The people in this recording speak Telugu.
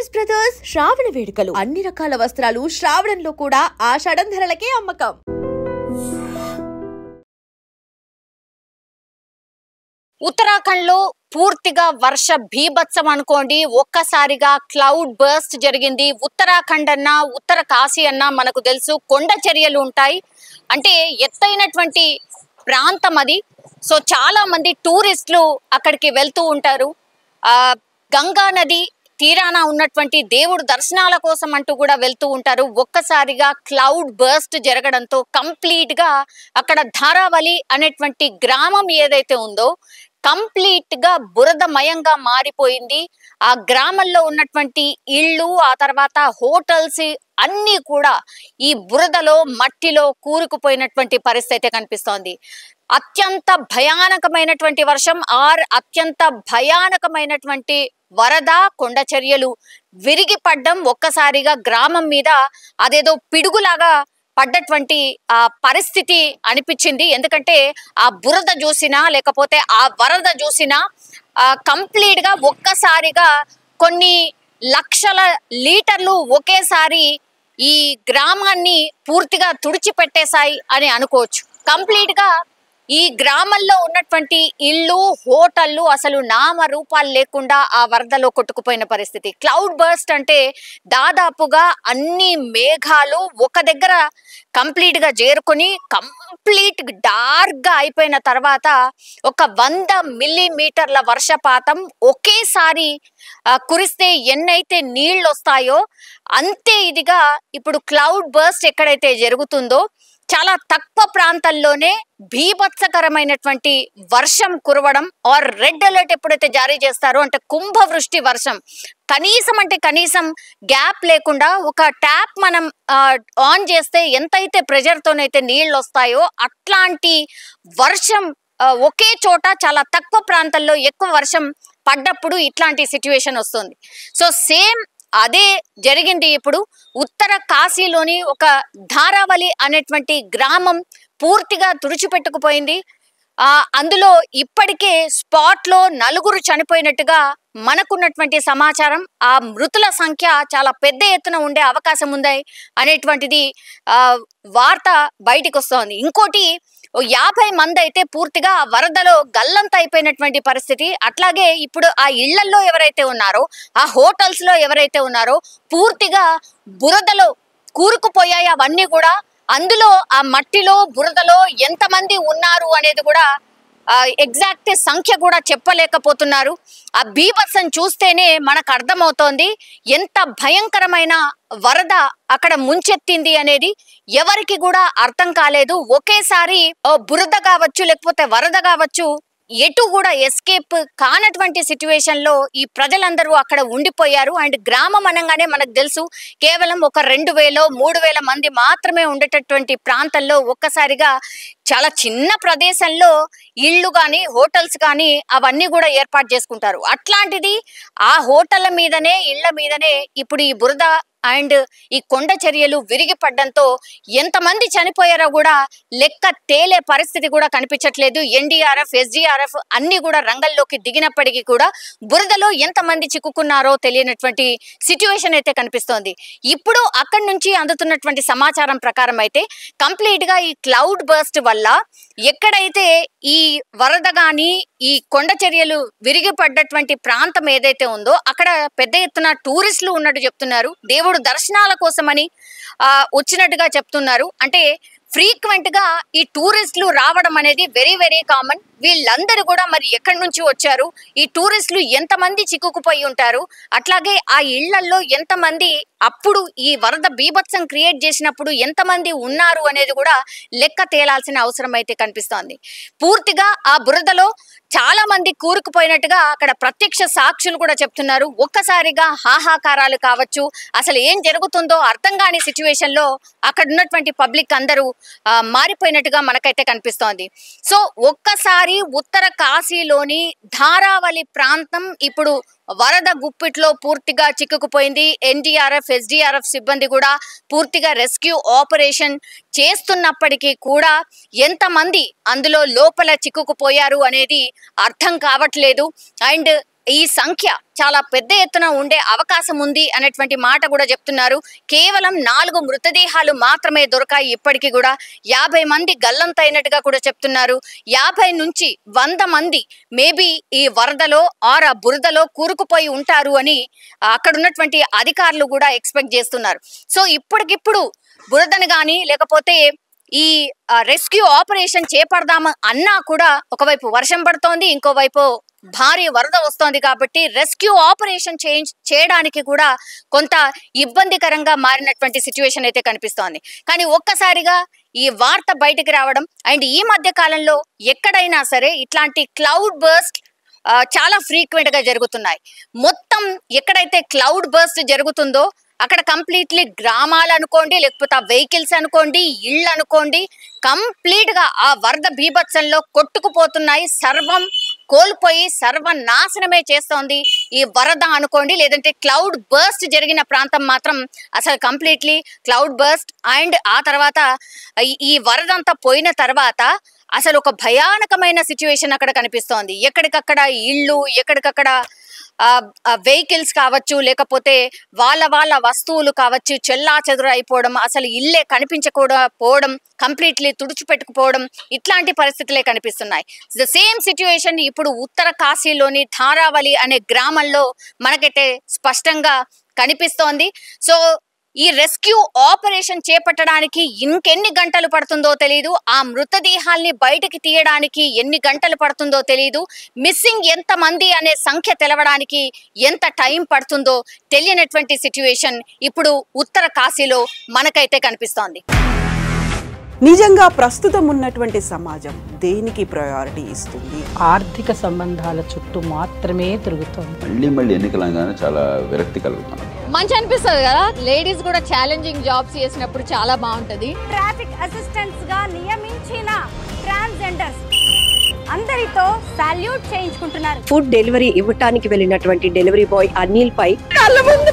శారీస్ బ్రదర్స్ శ్రావణ వేడుకలు అన్ని రకాల వస్త్రాలు శ్రావణంలో కూడా ఆషాఢం ధరలకే అమ్మకం. ఉత్తరాఖండ్ లో పూర్తిగా వర్ష బీభత్సం అనుకోండి. ఒక్కసారిగా క్లౌడ్ బర్స్ట్ జరిగింది. ఉత్తరాఖండ్ అన్నా ఉత్తర కాశీ అన్నా మనకు తెలుసు కొండ చర్యలు ఉంటాయి, అంటే ఎత్తైనటువంటి ప్రాంతం అది. సో చాలా మంది టూరిస్టులు అక్కడికి వెళ్తూ ఉంటారు. గంగా నది తీరాన ఉన్నటువంటి దేవుడు దర్శనాల కోసం అంటూ కూడా వెళ్తూ ఉంటారు. ఒక్కసారిగా క్లౌడ్ బర్స్ట్ జరగడంతో కంప్లీట్ గా అక్కడ ధారావలి అనేటువంటి గ్రామం ఏదైతే ఉందో కంప్లీట్ గా బురదమయంగా మారిపోయింది. ఆ గ్రామంలో ఉన్నటువంటి ఇళ్ళు, ఆ తర్వాత హోటల్స్ అన్నీ కూడా ఈ బురదలో మట్టిలో కూరుకుపోయినటువంటి పరిస్థితి కనిపిస్తోంది. అత్యంత భయానకమైనటువంటి వర్షం అత్యంత భయానకమైనటువంటి వరద, కొండ చర్యలు విరిగి పడ్డం ఒక్కసారిగా గ్రామం మీద అదేదో పిడుగులాగా పడ్డటువంటి ఆ పరిస్థితి అనిపించింది. ఎందుకంటే ఆ బురద చూసినా లేకపోతే ఆ వరద చూసినా కంప్లీట్ గా ఒక్కసారిగా కొన్ని లక్షల లీటర్లు ఒకేసారి ఈ గ్రామాన్ని పూర్తిగా తుడిచిపెట్టేశాయి అని అనుకోవచ్చు. కంప్లీట్ గా ఈ గ్రామంలో ఉన్నటువంటి ఇళ్ళు, హోటళ్ళు అసలు నామరూపాలు లేకుండా ఆ వరదలో కొట్టుకుపోయిన పరిస్థితి. క్లౌడ్ బర్స్ట్ అంటే దాదాపుగా అన్ని మేఘాలు ఒక దగ్గర కంప్లీట్ గా చేరుకొని కంప్లీట్ డార్క్ గా అయిపోయిన తర్వాత 100 మిల్లీమీటర్ల వర్షపాతం ఒకేసారి కురిస్తే ఎన్నైతే నీళ్ళు వస్తాయో అంతే ఇదిగా ఇప్పుడు క్లౌడ్ బర్స్ట్ ఎక్కడైతే జరుగుతుందో చాలా తక్కువ ప్రాంతాల్లోనే బీభత్సకరమైనటువంటి వర్షం కురవడం, ఆర్ రెడ్ అలర్ట్ ఎప్పుడైతే జారీ చేస్తారో అంటే కుంభవృష్టి వర్షం, కనీసం అంటే కనీసం గ్యాప్ లేకుండా ఒక ట్యాప్ మనం ఆన్ చేస్తే ఎంతైతే ప్రెషర్తోనైతే నీళ్ళు వస్తాయో అట్లాంటి వర్షం ఒకే చోట చాలా తక్కువ ప్రాంతాల్లో ఎక్కువ వర్షం పడ్డప్పుడు ఇట్లాంటి సిచ్యువేషన్ వస్తుంది. సో సేమ్ అదే జరిగింది ఇప్పుడు ఉత్తర కాశీలోని ఒక ధారావలి అనేటువంటి గ్రామం పూర్తిగా తుడిచిపెట్టుకుపోయింది. అందులో ఇప్పటికే స్పాట్ లో 4 చనిపోయినట్టుగా మనకున్నటువంటి సమాచారం. ఆ మృతుల సంఖ్య చాలా పెద్ద ఎత్తున ఉండే అవకాశం ఉంది అనేటువంటిది వార్త బయటికి వస్తోంది. ఇంకోటి 50 మంది అయితే పూర్తిగా వరదలో గల్లంత అయిపోయినటువంటి పరిస్థితి. అట్లాగే ఇప్పుడు ఆ ఇళ్లలో ఎవరైతే ఉన్నారో, ఆ హోటల్స్ లో ఎవరైతే ఉన్నారో పూర్తిగా బురదలో కూరుకుపోయాయి అవన్నీ కూడా. అందులో ఆ మట్టిలో బురదలో ఎంతమంది ఉన్నారు అనేది కూడా ఎగ్జాక్ట్ సంఖ్య కూడా చెప్పలేకపోతున్నారు. ఆ బీభత్సం చూస్తేనే మనకు అర్థమవుతోంది ఎంత భయంకరమైన వరద అక్కడ ముంచెత్తింది అనేది. ఎవరికి కూడా అర్థం కాలేదు. ఒకేసారి బురద కావచ్చు లేకపోతే వరద కావచ్చు, ఎటు కూడా ఎస్కేప్ కానటువంటి సిచ్యువేషన్ లో ఈ ప్రజలందరూ అక్కడ ఉండిపోయారు. అండ్ గ్రామం అనగానే మనకు తెలుసు కేవలం ఒక 2000 3000 మంది మాత్రమే ఉండేటటువంటి ప్రాంతంలో ఒక్కసారిగా చాలా చిన్న ప్రదేశంలో ఇళ్ళు కానీ హోటల్స్ కానీ అవన్నీ కూడా ఏర్పాటు చేసుకుంటారు. అట్లాంటిది ఆ హోటళ్ల మీదనే ఇళ్ల మీదనే ఇప్పుడు ఈ బురద అండ్ ఈ కొండ చర్యలు విరిగి పడ్డంతో ఎంతమంది చనిపోయారో కూడా లెక్క తేలే పరిస్థితి కూడా కనిపించట్లేదు. ఎన్డీఆర్ఎఫ్, ఎస్డీఆర్ఎఫ్ అన్ని కూడా రంగంలోకి దిగినప్పటికీ కూడా బురదలో ఎంతమంది చిక్కుకున్నారో తెలియనటువంటి సిచ్యువేషన్ అయితే కనిపిస్తోంది. ఇప్పుడు అక్కడి నుంచి అందుతున్నటువంటి సమాచారం ప్రకారం అయితే కంప్లీట్ గా ఈ క్లౌడ్ బర్స్ట్ వల్ల ఎక్కడైతే ఈ వరద గాని ఈ కొండ చర్యలు విరిగి పడ్డటువంటి ప్రాంతం ఏదైతే ఉందో అక్కడ పెద్ద ఎత్తున టూరిస్టులు ఉన్నట్టు చెప్తున్నారు. దేవుడు దర్శనాల కోసమని వచ్చినట్టుగా చెప్తున్నారు. అంటే ఫ్రీక్వెంట్ గా ఈ టూరిస్టులు రావడం అనేది వెరీ వెరీ కామన్. వీళ్ళందరూ కూడా మరి ఎక్కడి నుంచి వచ్చారు, ఈ టూరిస్టులు ఎంతమంది చిక్కుకుపోయి ఉంటారు, అట్లాగే ఆ ఇళ్లలో ఎంతమంది అప్పుడు ఈ వరద బీభత్సం క్రియేట్ చేసినప్పుడు ఎంతమంది ఉన్నారు అనేది కూడా లెక్క తేలాల్సిన అవసరం అయితే కనిపిస్తోంది. పూర్తిగా ఆ బురదలో చాలా మంది కూరుకుపోయినట్టుగా అక్కడ ప్రత్యక్ష సాక్షులు కూడా చెప్తున్నారు. ఒక్కసారిగా హాహాకారాలు కావచ్చు, అసలు ఏం జరుగుతుందో అర్థం కాని సిచ్యువేషన్ లో అక్కడ ఉన్నటువంటి పబ్లిక్ అందరూ మారిపోయినట్టుగా మనకైతే కనిపిస్తోంది. సో ఒక్కసారి ఉత్తర కాశీలోని ధారావలి ప్రాంతం ఇప్పుడు వరద గుప్పిట్లో పూర్తిగా చిక్కుకుపోయింది. ఎన్డీఆర్ఎఫ్, ఎస్డీఆర్ఎఫ్ సిబ్బంది కూడా పూర్తిగా రెస్క్యూ ఆపరేషన్ చేస్తున్నప్పటికీ కూడా ఎంతమంది అందులో లోపల చిక్కుకుపోయారు అనేది అర్థం కావట్లేదు. అండ్ ఈ సంఖ్య చాలా పెద్ద ఎత్తున ఉండే అవకాశం ఉంది అనేటువంటి మాట కూడా చెప్తున్నారు. కేవలం 4 మృతదేహాలు మాత్రమే దొరకాయి. ఇప్పటికీ కూడా 50 మంది గల్లంతైనట్టుగా కూడా చెప్తున్నారు. 50 నుంచి 100 మంది మేబీ ఈ వరదలో ఆర్ ఆ బురదలో కూరుకుపోయి ఉంటారు అని అక్కడ ఉన్నటువంటి అధికారులు కూడా ఎక్స్పెక్ట్ చేస్తున్నారు. సో ఇప్పటికిప్పుడు బురదను కానీ లేకపోతే ఈ రెస్క్యూ ఆపరేషన్ చేపడదాము అన్నా కూడా ఒకవైపు వర్షం పడుతోంది, ఇంకోవైపు భారీ వరద వస్తోంది. కాబట్టి రెస్క్యూ ఆపరేషన్ చేయడానికి కూడా కొంత ఇబ్బందికరంగా మారినటువంటి సిచ్యువేషన్ అయితే కనిపిస్తోంది. కానీ ఒక్కసారిగా ఈ వార్త బయటికి రావడం అండ్ ఈ మధ్య కాలంలో ఎక్కడైనా సరే ఇట్లాంటి క్లౌడ్ బర్స్ట్ చాలా ఫ్రీక్వెంట్ గా జరుగుతున్నాయి. మొత్తం ఎక్కడైతే క్లౌడ్ బర్స్ట్ జరుగుతుందో అక్కడ కంప్లీట్లీ గ్రామాలు అనుకోండి, లేకపోతే ఆ వెహికల్స్ అనుకోండి, ఇళ్ళు అనుకోండి, కంప్లీట్ గా ఆ వరద బీభత్సంలో కొట్టుకుపోతున్నాయి. సర్వం కోల్పోయి సర్వనాశనమే చేస్తోంది ఈ వరద అనుకోండి, లేదంటే క్లౌడ్ బర్స్ట్ జరిగిన ప్రాంతం మాత్రం అసలు కంప్లీట్లీ క్లౌడ్ బర్స్ట్. అండ్ ఆ తర్వాత ఈ వరద అంతా పోయిన తర్వాత అసలు ఒక భయానకమైన సిచ్యువేషన్ అక్కడ కనిపిస్తోంది. ఎక్కడికక్కడ ఇళ్ళు, ఎక్కడికక్కడ వెహికల్స్ కావచ్చు, లేకపోతే వాళ్ళ వస్తువులు కావచ్చు చెల్లా చెదురు అయిపోవడం, అసలు ఇల్లే కనిపించకపోవడం, కంప్లీట్లీ తుడిచిపెట్టుకుపోవడం, ఇట్లాంటి పరిస్థితులే కనిపిస్తున్నాయి. ద సేమ్ సిచ్యువేషన్ ఇప్పుడు ఉత్తర కాశీలోని ధారావళి అనే గ్రామంలో మనకైతే స్పష్టంగా కనిపిస్తోంది. సో ఈ రెస్క్యూ ఆపరేషన్ చేపట్టడానికి ఇంకెన్ని గంటలు పడుతుందో తెలియదు, ఆ మృతదేహాల్ని బయటికి తీయడానికి ఎన్ని గంటలు పడుతుందో తెలియదు, మిస్సింగ్ ఎంత మంది అనే సంఖ్య తెలవడానికి ఎంత టైం పడుతుందో తెలియనటువంటి సిచ్యువేషన్ ఇప్పుడు ఉత్తర కాశీలో మనకైతే కనిపిస్తోంది. నిజంగా ప్రస్తుతం ఉన్నటువంటి సమాజం దేనికి ప్రయారిటీ ఇస్తుంది? ఆర్థిక సంబంధాల చుట్టూ మాత్రమే తిరుగుతోంది. మళ్ళీ ఎన్నికలంగానే చాలా విరక్తి కలుగుతున్నాం. మంచి అనిపిస్తుంది కదా, లేడీస్ కూడా ఛాలెంజింగ్ జాబ్స్ చేసినప్పుడు చాలా బాగుంటది. ట్రాఫిక్ అసిస్టెంట్స్ గా నియమించిన ట్రాన్స్జెండర్స్ అందరితో సాల్యూట్ చేయించుకుంటున్నారు. ఫుడ్ డెలివరీ ఇవ్వటానికి వెళ్ళినటువంటి డెలివరీ బాయ్ అనిల్ పై కళ్ళ ముందు